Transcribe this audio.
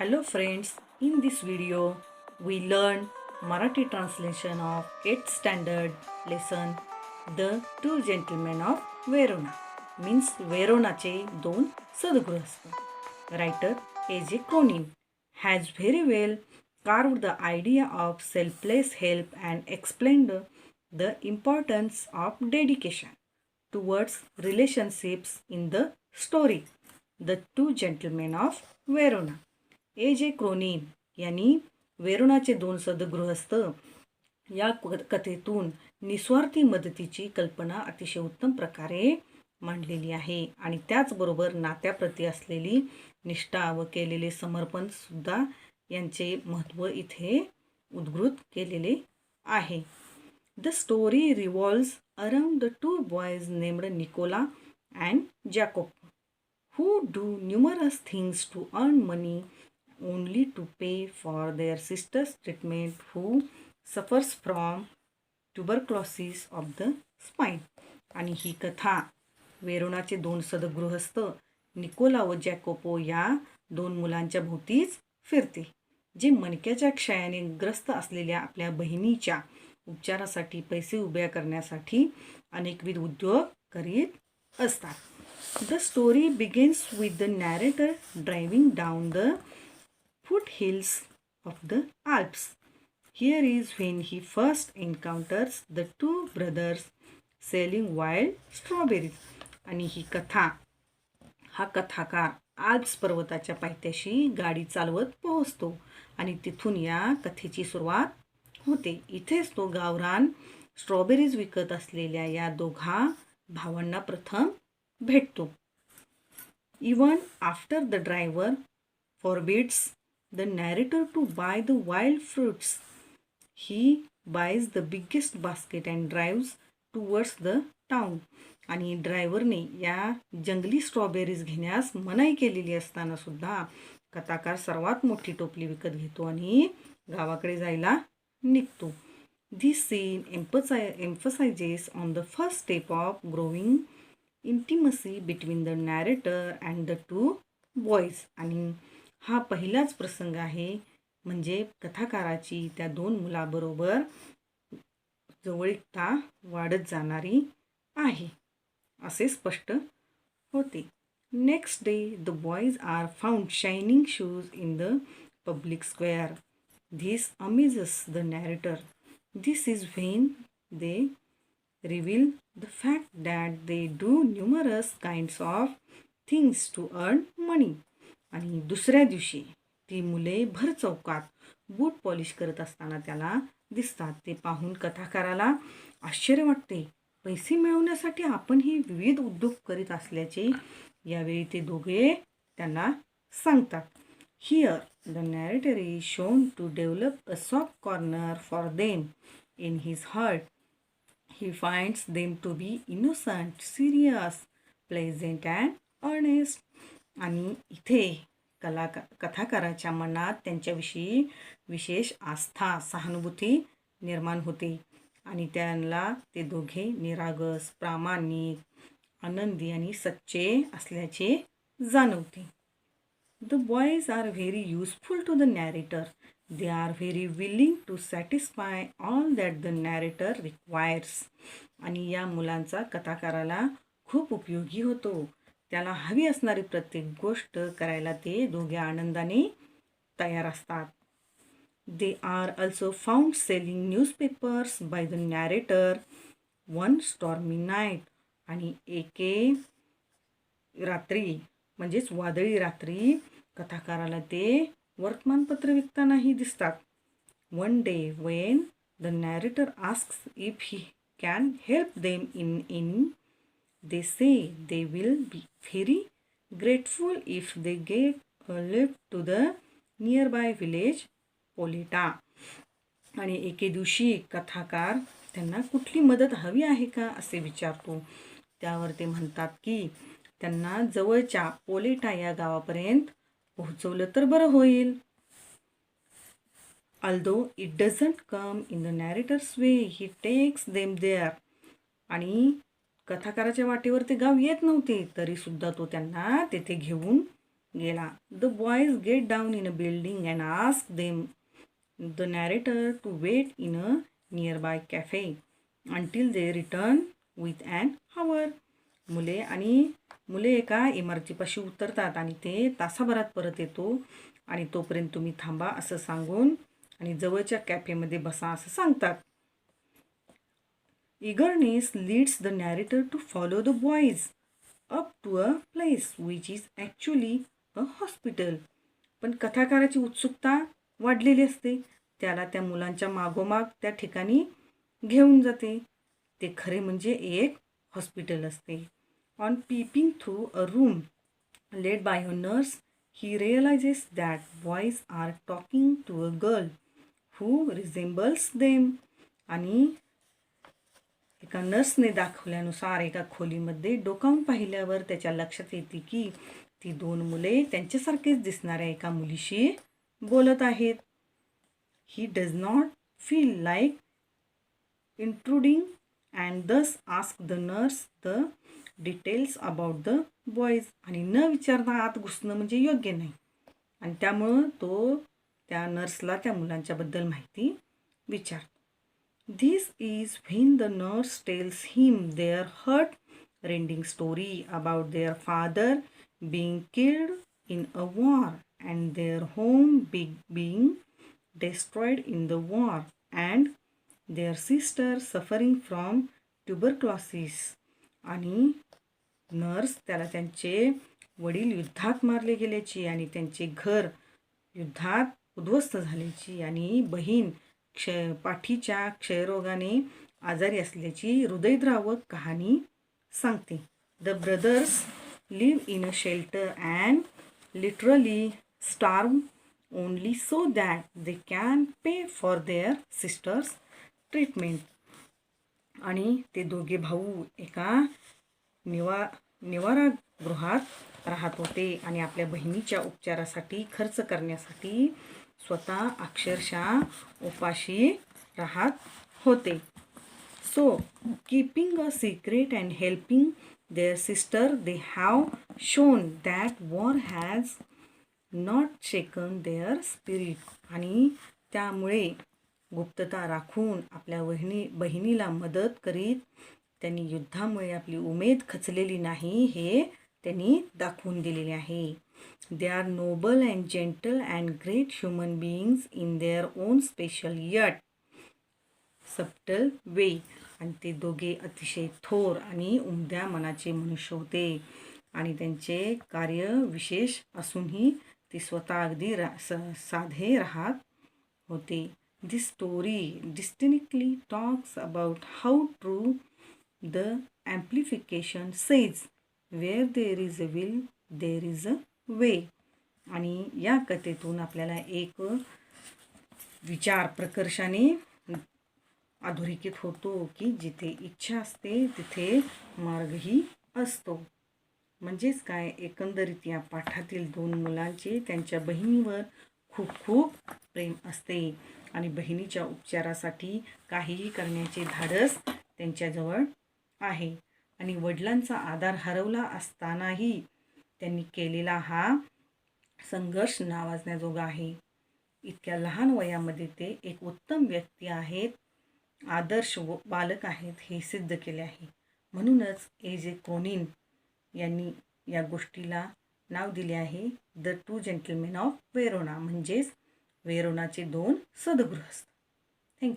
Hello friends, in this video we learn Marathi translation of 8th standard lesson The Two Gentlemen of Verona means Veronaचे दोन सद्गृहस्थ. Writer A.J. Cronin has very well carved the idea of selfless help and explained the importance of dedication towards relationships in the story The Two Gentlemen of Verona. A.J. Cronin यांनी वेरोनाचे दोन सद्गृहस्थ या कथेतून निस्वार्थी मदतीची कल्पना अतिशय उत्तम प्रकारे मांडलेली आहे आणि त्याचबरोबर नात्याप्रती असलेली निष्ठा व केलेले समर्पण सुद्धा यांचे महत्त्व इथे उद्घृत केलेले आहे. The story revolves around the two boys named Nicola and Jacopo, who do numerous things to earn money only to pay for their sister's treatment who suffers from tuberculosis of the spine. आणि ही कथा वेरोनाचे दोन सद्गृहस्थ Nicola व जॅकोपो या दोन मुलांच्या भोवतीच फिरते, जे मणक्याच्या क्षयाने ग्रस्त असलेल्या आपल्या बहिणीच्या उपचारासाठी पैसे उभ्या करण्यासाठी अनेकविध उद्योग करीत असतात. The story begins with the narrator driving down the foothills of the Alps. Here is when he first encounters the two brothers selling wild strawberries. आणि ही कथा हा कथाकार आल्प्स पर्वताच्या पायथ्याशी गाडी चालवत पोहोचतो आणि तिथून या कथेची सुरुवात होते. इथेच तो गावरान स्ट्रॉबेरीज विकत असलेल्या या दोघा भावांना प्रथम भेटतो. Even after the driver forbids the narrator to buy the wild fruits, he buys the biggest basket and drives towards the town. आणि ड्रायव्हरने या जंगली स्ट्रॉबेरीज घेण्यास मनाई केलेली असताना सुद्धा कथाकार सर्वात मोठी टोपली विकत घेतो आणि गावाकडे जायला निघतो. This scene emphasizes on the first step of growing intimacy between the narrator and the two boys. आणि हा पहिलाच प्रसंग आहे म्हणजे कथाकाराची त्या दोन मुलाबरोबर जवळीकता वाढत जाणारी आहे असे स्पष्ट होते. Next day the boys are found shining shoes in the public square. This amazes the narrator. This is when they reveal the fact that they do numerous kinds of things to earn money. आणि दुसऱ्या दिवशी ती मुले भर चौकात बूट polish करत असताना त्याला दिसतात. ते पाहून कथाकाराला आश्चर्य वाटते. पैसे मिळवण्यासाठी आपण ही विविध उद्योग करीत असल्याचे यावेळी ते दोघे त्यांना सांगतात. Here, the narrator is shown to develop a soft corner for them in his heart. He finds them to be innocent, serious, pleasant and honest. आणि इथे कथाकाराच्या मनात त्यांच्याविषयी विशेष आस्था, सहानुभूती निर्माण होते आणि त्यांना ते दोघे निरागस, प्रामाणिक, आनंदी आणि सच्चे असल्याचे जाणवते. The boys are very useful to the narrator. They are very willing to satisfy all that the narrator requires. आणि या मुलांचा कथाकाराला खूप उपयोगी होतो. त्याला हवी असणारी प्रत्येक गोष्ट करायला ते दोघे आनंदाने तयार असतात. They are also found selling newspapers by the narrator one stormy night. आणि एके रात्री म्हणजेच वादळी रात्री कथाकाराला ते वर्तमानपत्र विकतानाही दिसतात. One day when the narrator asks if he can help them in any, they say they will be very grateful if they get a lift to the nearby village Poleta. आणि एके दिवशी कथाकार त्यांना कुठली मदत हवी आहे का असे विचारतो. त्यावर ते म्हणतात की त्यांना जवळच्या पोलेटा या गावापर्यंत पोहोचवलं तर बरं होईल. Although it doesn't come in the narrator's way, he takes them there. आणि कथाकाराच्या वाटेवर ते गाव येत नव्हते तरी सुद्धा तो त्यांना तेथे घेऊन गेला. The boys get down in a building and ask them the narrator to wait in a nearby cafe until they return with an hour. मुले एका इमारतीपाशी उतरतात आणि ते तासाभरात परत येतो आणि तोपर्यंत तुम्ही थांबा असं सांगून आणि जवळच्या कॅफेमध्ये बसा असं सांगतात. Eagerness leads the narrator to follow the boys up to a place which is actually a hospital. पण कथाकाराची उत्सुकता वाढलेली असते. त्याला त्या मुलांच्या मागोमाग त्या ठिकाणी घेऊन जाते. ते खरे म्हणजे एक हॉस्पिटल असते. On peeping through a room led by a nurse, he realizes that boys are talking to a girl who resembles them. आणि एका नर्सने दाखवल्यानुसार एका खोलीमध्ये डोकावून पाहिल्यावर त्याच्या लक्षात येते की ती दोन मुले त्यांच्यासारखेच दिसणाऱ्या एका मुलीशी बोलत आहेत. He does not feel like intruding and thus ask the nurse the details about the boys. आणि न विचारता आत घुसणं म्हणजे योग्य नाही आणि त्यामुळं तो त्या नर्सला त्या मुलांच्याबद्दल माहिती विचारतो. This is when the nurse tells him their heart-rending story about their father being killed in a war and their home being destroyed in the war and their sister suffering from tuberculosis. आणि nurse त्याला त्यांचे वडील युद्धात मारले गेल्याची आणि त्यांचे घर युद्धात उद्ध्वस्त झाल्याची आणि बहीण पाठीच्या क्षयरोगाने आजारी असल्याची हृदयद्रावक कहाणी सांगते. The brothers live in a shelter and literally starve only so that they can pay for their sisters treatment. आणि ते दोघे भाऊ एका निवारागृहात राहत होते आणि आपल्या बहिणीच्या उपचारासाठी खर्च करण्यासाठी स्वतः अक्षरशः उपाशी राहत होते. So keeping a secret and helping their sister they have shown that war has not shaken their spirit. आणि त्यामुळे गुप्तता राखून आपल्या बहिणीला मदत करीत त्यांनी युद्धामुळे आपली उमेद खचलेली नाही हे त्यांनी दाखवून दिलेले आहे. They are noble and gentle and great human beings in their own special yet subtle way. आणि ते दोघे अतिशय थोर आणि उमद्या मनाचे मनुष्य होते आणि त्यांचे कार्य विशेष असूनही ते स्वतः अगदी साधे राहत होते. This story distinctly talks about how true the amplification says, where there is a will, there is a way. आणि या कथेतून आपल्याला एक विचार प्रकर्षाने अधोरेखित होतो की जिथे इच्छा असते तिथे मार्गही असतो. म्हणजेच काय, एकंदरीत या पाठातील दोन मुलांचे त्यांच्या बहिणीवर खूप खूप प्रेम असते आणि बहिणीच्या उपचारासाठी काहीही करण्याचे धाडस त्यांच्याजवळ आहे. आणि वडिलांचा आधार हरवला असतानाही त्यांनी केलेला हा संघर्ष नावाजण्याजोगा आहे. इतक्या लहान वयामध्ये ते एक उत्तम व्यक्ती आहेत, आदर्श बालक आहेत हे सिद्ध केले आहे. म्हणूनच ए.जे. कोनिन यांनी या गोष्टीला नाव दिले आहे the two gentlemen of Verona, म्हणजेच वेरोनाचे दोन सद्गृहस्थ. थँक्यू.